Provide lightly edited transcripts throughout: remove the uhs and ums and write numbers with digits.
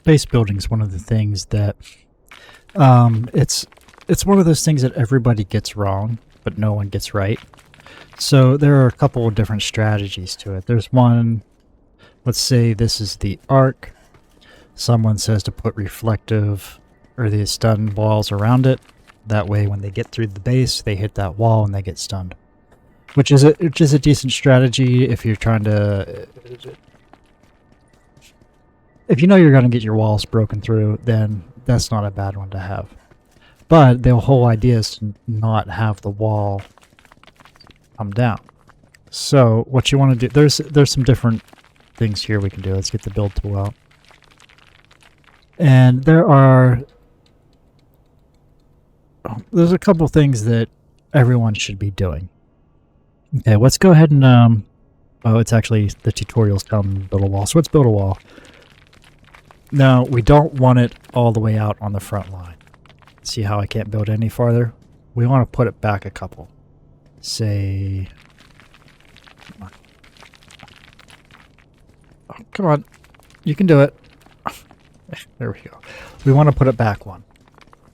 base building is one of the things that it's one of those things that everybody gets wrong, but no one gets right. So there are a couple of different strategies to it. There's one, let's say this is the arc. Someone says to put reflective or the stun walls around it. That way when they get through the base, they hit that wall and they get stunned. Which is a decent strategy if you're trying to... If you know you're going to get your walls broken through, then that's not a bad one to have. But the whole idea is to not have the wall come down. So what you want to do, there's some different things here we can do. Let's get the build tool out. And there's a couple things that everyone should be doing. Okay, let's go ahead and oh, it's actually the tutorials telling me to build a wall. So let's build a wall. Now, we don't want it all the way out on the front line. See how I can't build any farther? We want to put it back a couple. Say... Come on. Oh, come on. You can do it. There we go. We want to put it back one.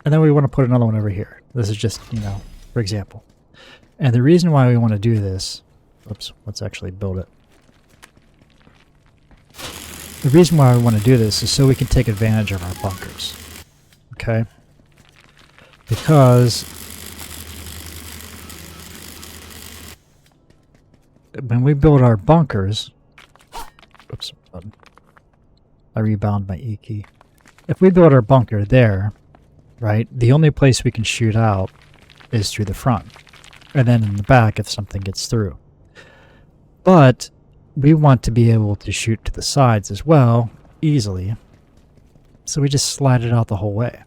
And then we want to put another one over here. This is just, you know, for example. And the reason why we want to do this... Oops, let's actually build it. The reason why we want to do this is so we can take advantage of our bunkers. Okay? Because when we build our bunkers... Oops, button. I rebound my E key. If we build our bunker there, right, the only place we can shoot out is through the front. And then in the back if something gets through. But we want to be able to shoot to the sides as well, easily. So we just slide it out the whole way.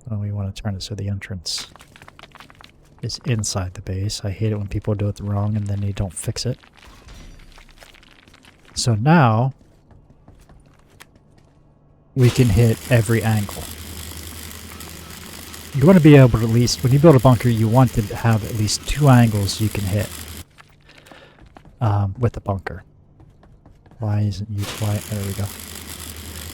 And we want to turn it so the entrance is inside the base. I hate it when people do it wrong and then they don't fix it. So now we can hit every angle. You want to be able to at least, when you build a bunker, you want to have at least 2 angles you can hit with the bunker. Why isn't you quiet? There we go.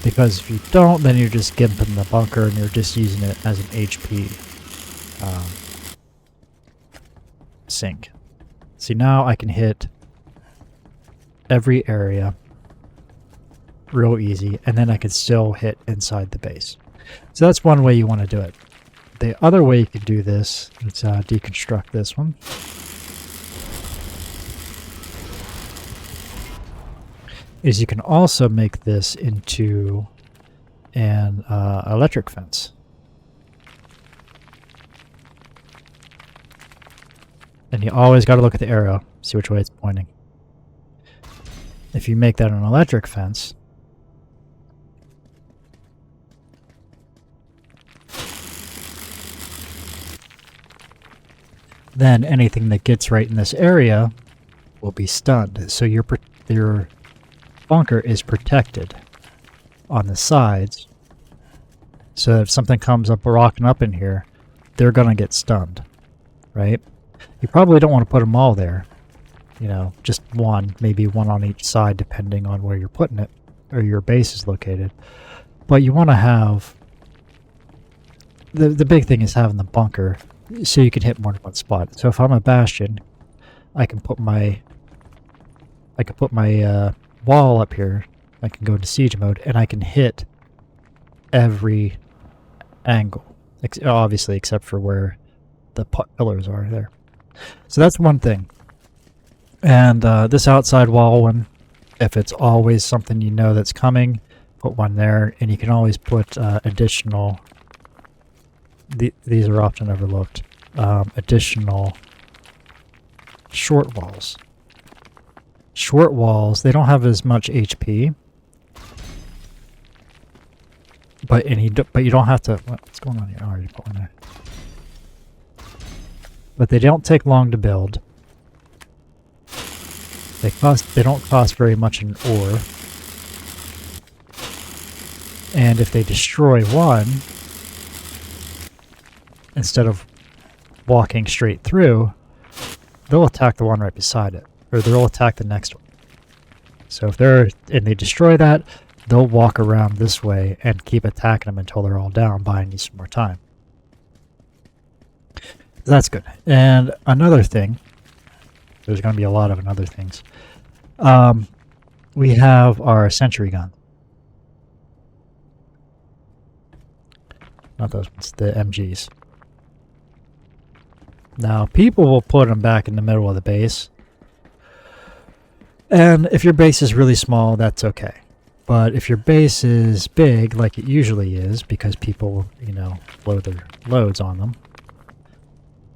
Because if you don't, then you're just gimping the bunker and you're just using it as an HP sink. See, now I can hit every area real easy, and then I can still hit inside the base. So that's one way you want to do it. The other way you could do this, let's deconstruct this one. Is you can also make this into an electric fence. And you always got to look at the arrow, see which way it's pointing. If you make that an electric fence, then anything that gets right in this area will be stunned. So your bunker is protected on the sides, so if something comes up rocking up in here, they're gonna get stunned, right? You probably don't want to put them all there, you know, just one, maybe one on each side depending on where you're putting it or your base is located. But you want to have the big thing is having the bunker so you can hit more than one spot. So if I'm a bastion, I can put my wall up here. I can go into siege mode and I can hit every angle, obviously except for where the pillars are there. So that's one thing. And this outside wall one, if it's always something you know that's coming, put one there, and you can always put additional, these are often overlooked, additional short walls. Short walls, they don't have as much HP, but you don't have to. What's going on here? I already put one there. But they don't take long to build. They don't cost very much in ore, and if they destroy one, instead of walking straight through, they'll attack the one right beside it. Or they'll attack the next one. So if they destroy that, they'll walk around this way and keep attacking them until they're all down, buying you some more time. That's good. And another thing, there's going to be a lot of another things. We have our sentry gun. Not those ones, the MGs. Now, people will put them back in the middle of the base. And if your base is really small, that's okay. But if your base is big, like it usually is, because people, you know, load their loads on them,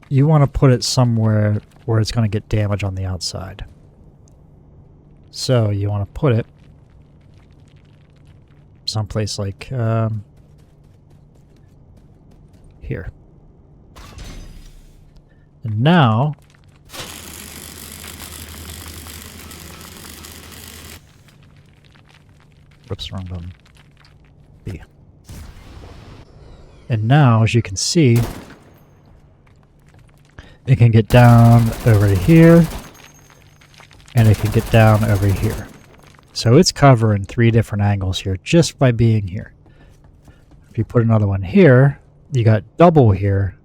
you want to put it somewhere where it's going to get damage on the outside. So you want to put it someplace like here. And now whoops, wrong button. B. And now, as you can see, it can get down over here, and it can get down over here. So it's covering 3 different angles here just by being here. If you put another one here, you got double here.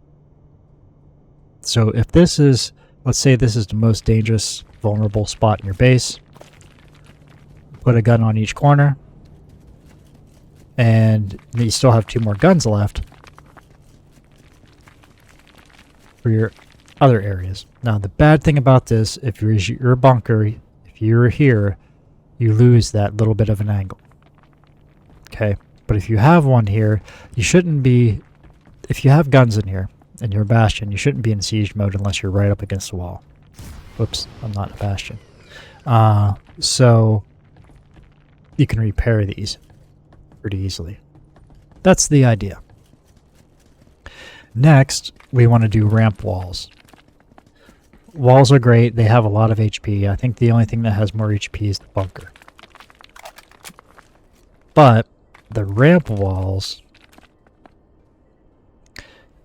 So if this is, let's say this is the most dangerous, vulnerable spot in your base, put a gun on each corner, and you still have 2 more guns left for your other areas. Now, the bad thing about this, if you're your bunker, if you're here, you lose that little bit of an angle. Okay, but if you have one here, you shouldn't be, if you have guns in here and you're a bastion, you shouldn't be in siege mode unless you're right up against the wall. Whoops, I'm not a bastion. So you can repair these pretty easily. That's the idea. Next, we want to do ramp walls. Walls are great. They have a lot of HP. I think the only thing that has more HP is the bunker. But the ramp walls,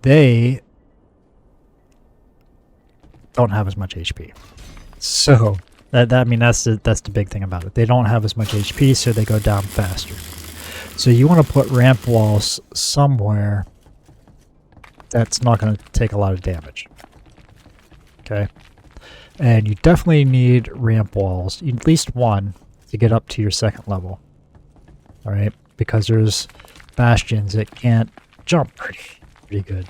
they don't have as much HP. So I mean that's the big thing about it. They don't have as much HP, so they go down faster. So you want to put ramp walls somewhere that's not going to take a lot of damage. Okay, and you definitely need ramp walls, at least one, to get up to your 2nd level. All right, because there's bastions that can't jump pretty good.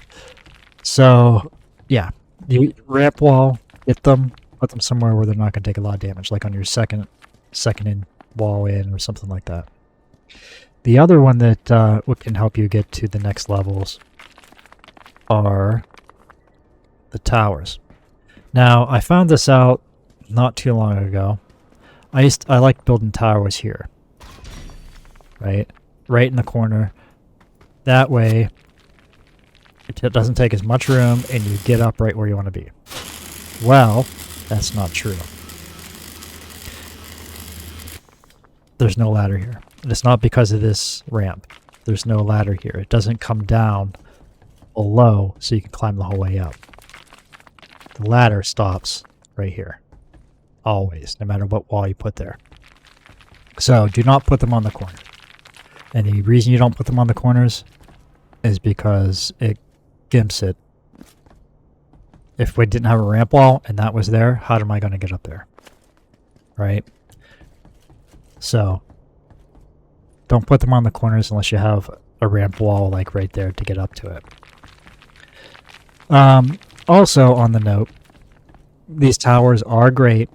So yeah, you ramp wall, get them, put them somewhere where they're not going to take a lot of damage, like on your second in wall in or something like that. The other one that can help you get to the next levels are the towers. Now, I found this out not too long ago. I like building towers here, right in the corner. That way, it doesn't take as much room, and you get up right where you want to be. Well, that's not true. There's no ladder here. And it's not because of this ramp. There's no ladder here. It doesn't come down below so you can climb the whole way up. The ladder stops right here. Always, no matter what wall you put there. So do not put them on the corner. And the reason you don't put them on the corners is because it gimps it. If we didn't have a ramp wall and that was there, how am I going to get up there? Right? So don't put them on the corners unless you have a ramp wall like right there to get up to it. Also on the note, these towers are great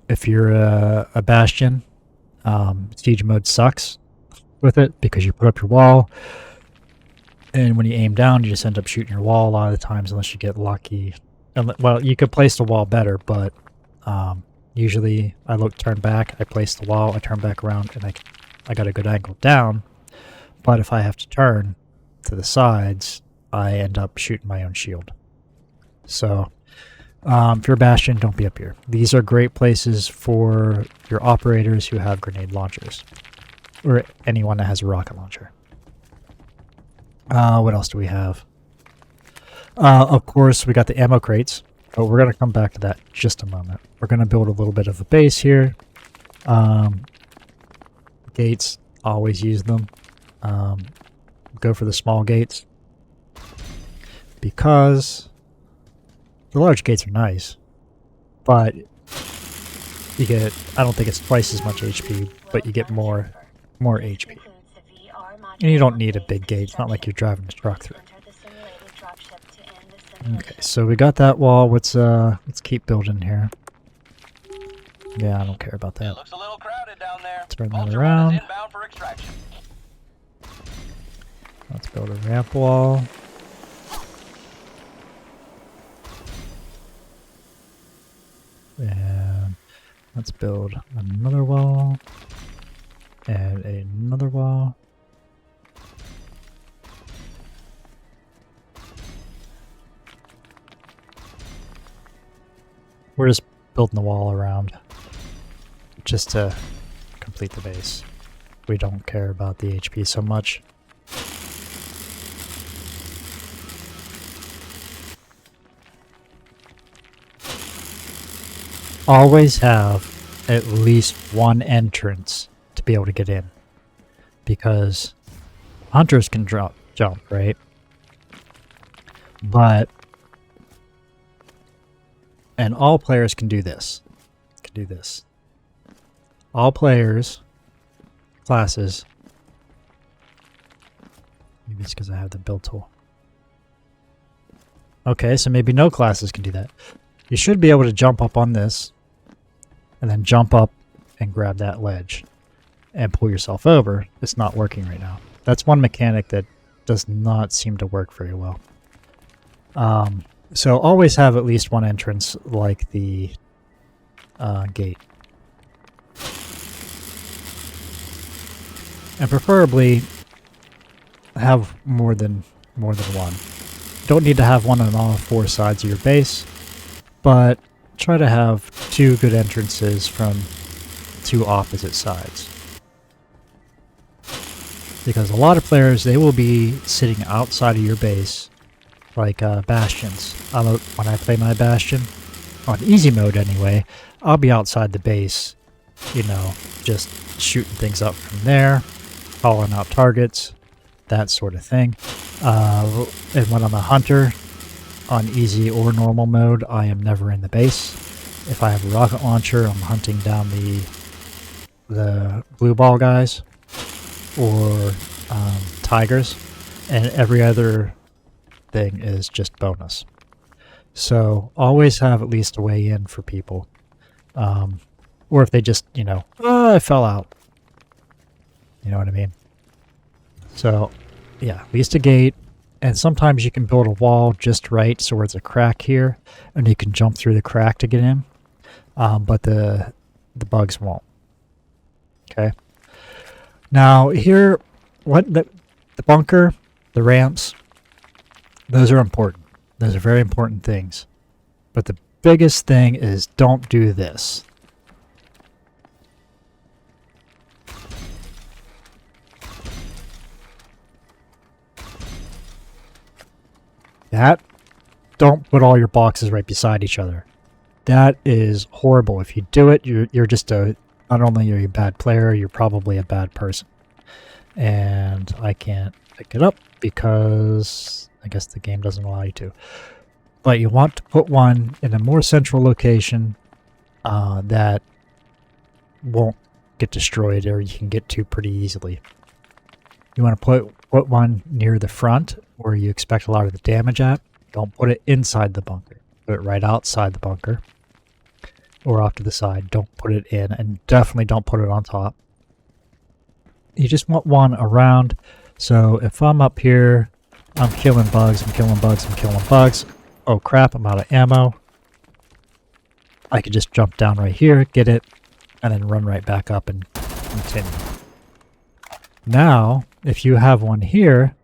if you're a bastion. Siege mode sucks with it because you put up your wall, and when you aim down, you just end up shooting your wall a lot of the times unless you get lucky. Well, you could place the wall better, but usually I turn back, I place the wall, I turn back around, and I got a good angle down. But if I have to turn to the sides, I end up shooting my own shield. So if you're a bastion, don't be up here. These are great places for your operators who have grenade launchers, or anyone that has a rocket launcher. What else do we have? Of course, we got the ammo crates, but we're going to come back to that in just a moment. We're going to build a little bit of a base here. Gates, always use them. Go for the small gates because the large gates are nice, but you get, I don't think it's twice as much HP, but you get more HP. And you don't need a big gate. It's not like you're driving a truck through. Okay, so we got that wall. Let's keep building here. Yeah, I don't care about that. Looks a little crowded down there. Turn that around. Let's build a ramp wall. And let's build another wall. And another wall. We're just building the wall around just to complete the base. We don't care about the HP so much. Always have at least one entrance to be able to get in, because hunters can jump, right? But and all players can do this. All players, classes. Maybe it's because I have the build tool. Okay, so maybe no classes can do that. You should be able to jump up on this, and then jump up and grab that ledge, and pull yourself over. It's not working right now. That's one mechanic that does not seem to work very well. So always have at least one entrance, like the gate. And preferably have more than one. Don't need to have one on all four sides of your base, but try to have two good entrances from two opposite sides. Because a lot of players, they will be sitting outside of your base, like bastions. When I play my bastion, on easy mode anyway, I'll be outside the base, you know, just shooting things up from there, calling out targets, that sort of thing. And when I'm a hunter, on easy or normal mode, I am never in the base. If I have a rocket launcher, I'm hunting down the blue ball guys or tigers, and every other thing is just bonus. So always have at least a way in for people. Or if they just, you know, I fell out. You know what I mean? So, yeah, at least a gate. And sometimes you can build a wall just right so it's a crack here, and you can jump through the crack to get in. But the bugs won't. Okay. Now here, the bunker, the ramps, those are important. Those are very important things. But the biggest thing is don't do this. Don't put all your boxes right beside each other. That is horrible. If you do it, you're just not only are you a bad player, you're probably a bad person. And I can't pick it up because I guess the game doesn't allow you to. But you want to put one in a more central location that won't get destroyed, or you can get to pretty easily. You want to put one near the front where you expect a lot of the damage at. Don't put it inside the bunker. Put it right outside the bunker or off to the side. Don't put it in, and definitely don't put it on top. You just want one around. So if I'm up here, I'm killing bugs, I'm killing bugs. Oh crap, I'm out of ammo. I could just jump down right here, get it, and then run right back up and continue. Now, if you have one here,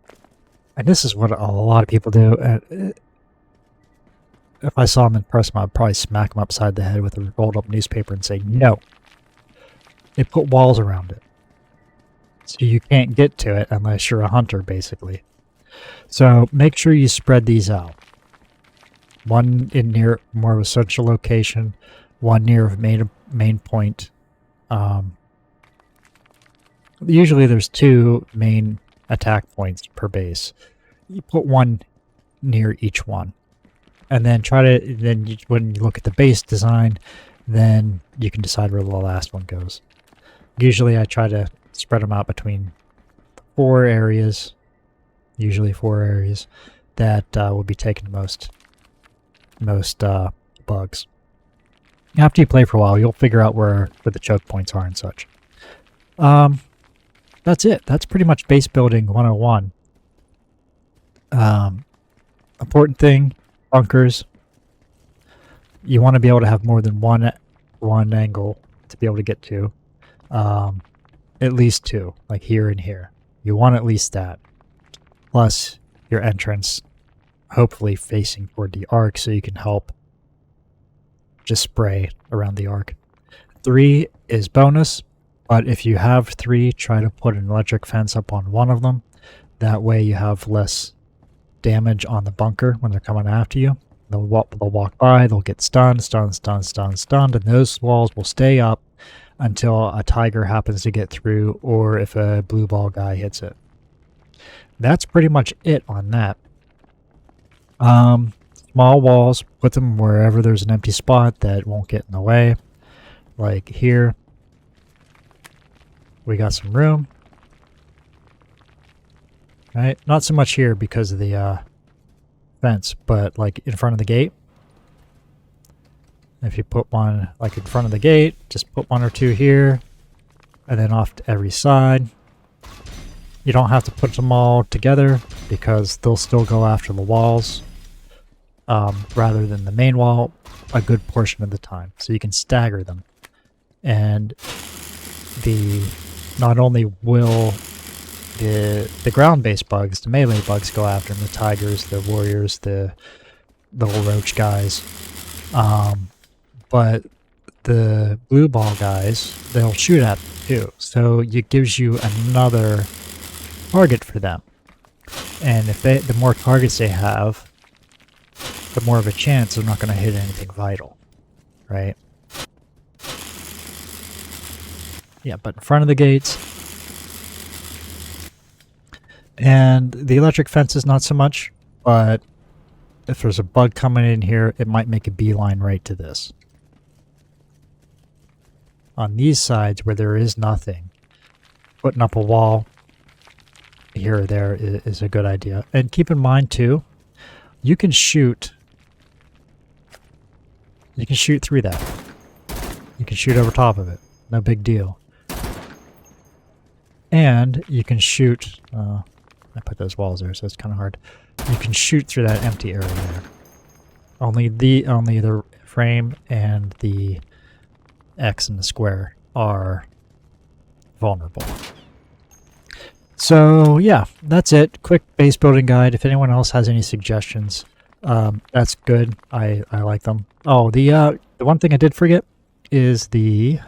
and this is what a lot of people do, if I saw them in person, I'd probably smack them upside the head with a rolled up newspaper and say, no. They put walls around it. So you can't get to it unless you're a hunter, basically. So make sure you spread these out. One in near more of a central location, one near a main point, Usually there's 2 main attack points per base. You put one near each one. And then when you look at the base design, then you can decide where the last one goes. Usually I try to spread them out between 4 areas, usually 4 areas, that will be taking most bugs. After you play for a while, you'll figure out where the choke points are and such. That's it. That's pretty much base building 101. Important thing, bunkers. You want to be able to have more than one angle to be able to get to. At least 2, like here and here. You want at least that. Plus your entrance, hopefully facing toward the arc so you can help just spray around the arc. 3 is bonus, but if you have 3, try to put an electric fence up on one of them. That way you have less damage on the bunker when they're coming after you. They'll walk by, they'll get stunned, and those walls will stay up until a tiger happens to get through, or if a blue ball guy hits it. That's pretty much it on that. Small walls, put them wherever there's an empty spot that won't get in the way. Like here, we got some room. Right? Not so much here because of the fence, but like in front of the gate. If you put one like in front of the gate, just put 1 or 2 here, and then off to every side. You don't have to put them all together because they'll still go after the walls rather than the main wall a good portion of the time. So you can stagger them. And not only will the ground-based bugs, the melee bugs go after them, the tigers, the warriors, the little roach guys, but the blue ball guys, they'll shoot at them too. So it gives you another target for them. And if the more targets they have, the more of a chance they're not going to hit anything vital, right? Yeah, but in front of the gates. And the electric fence is not so much, but if there's a bug coming in here, it might make a beeline right to this. On these sides where there is nothing, putting up a wall here or there is a good idea. And keep in mind too, you can shoot through that. You can shoot over top of it. No big deal. And you can shoot, I put those walls there, so it's kind of hard. You can shoot through that empty area there. Only the frame and the X and the square are vulnerable. So yeah, that's it. Quick base building guide. If anyone else has any suggestions, that's good. I like them. Oh, the one thing I did forget is the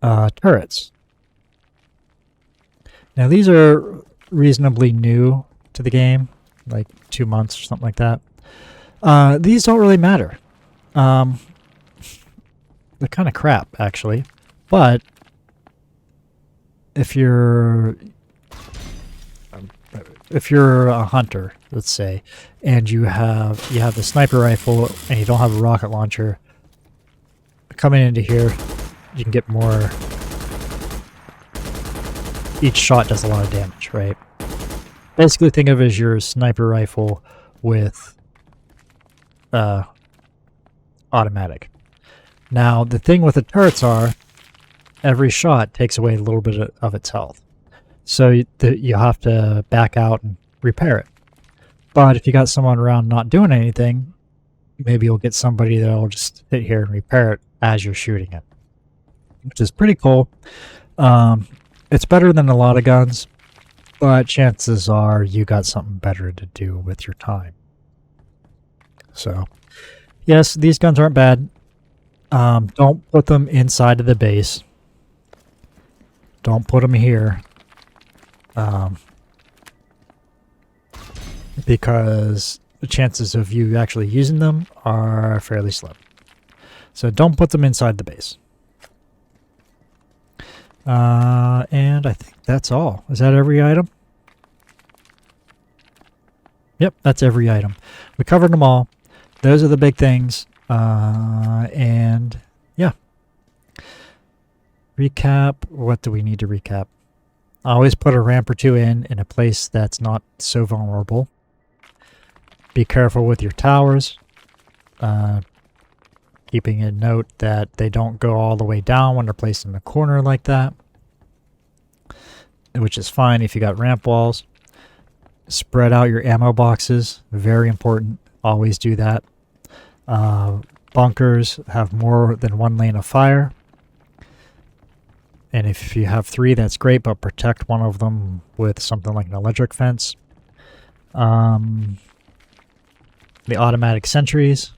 turrets. Now these are reasonably new to the game, like 2 months or something like that. These don't really matter. They're kind of crap, actually. But if you're a hunter, let's say, and you have the sniper rifle and you don't have a rocket launcher, coming into here, you can get more. Each shot does a lot of damage, right? Basically, think of it as your sniper rifle with automatic. Now, the thing with the turrets are, every shot takes away a little bit of its health. So you have to back out and repair it. But if you got someone around not doing anything, maybe you'll get somebody that'll just sit here and repair it as you're shooting it, which is pretty cool. It's better than a lot of guns, but chances are you got something better to do with your time. So, yes, these guns aren't bad. Don't put them inside of the base. Don't put them here. Because the chances of you actually using them are fairly slim. So don't put them inside the base. And I think that's all. Is that every item? Yep, that's every item. We covered them all. Those are the big things. And yeah. Recap. What do we need to recap? Always put a ramp or two in a place that's not so vulnerable. Be careful with your towers. Keeping a note that they don't go all the way down when they're placed in the corner like that. Which is fine if you got ramp walls. Spread out your ammo boxes. Very important. Always do that. Bunkers have more than one lane of fire. And if you have 3, that's great, but protect one of them with something like an electric fence. The automatic sentries.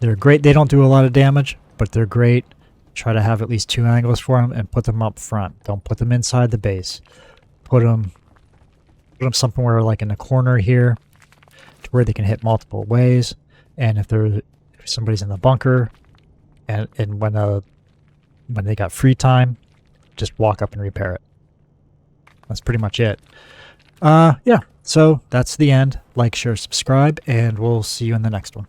They're great. They don't do a lot of damage, but they're great. Try to have at least 2 angles for them and put them up front. Don't put them inside the base. Put them somewhere like in the corner here to where they can hit multiple ways. And if somebody's in the bunker and when they got free time, just walk up and repair it. That's pretty much it. Yeah, so that's the end. Like, share, subscribe, and we'll see you in the next one.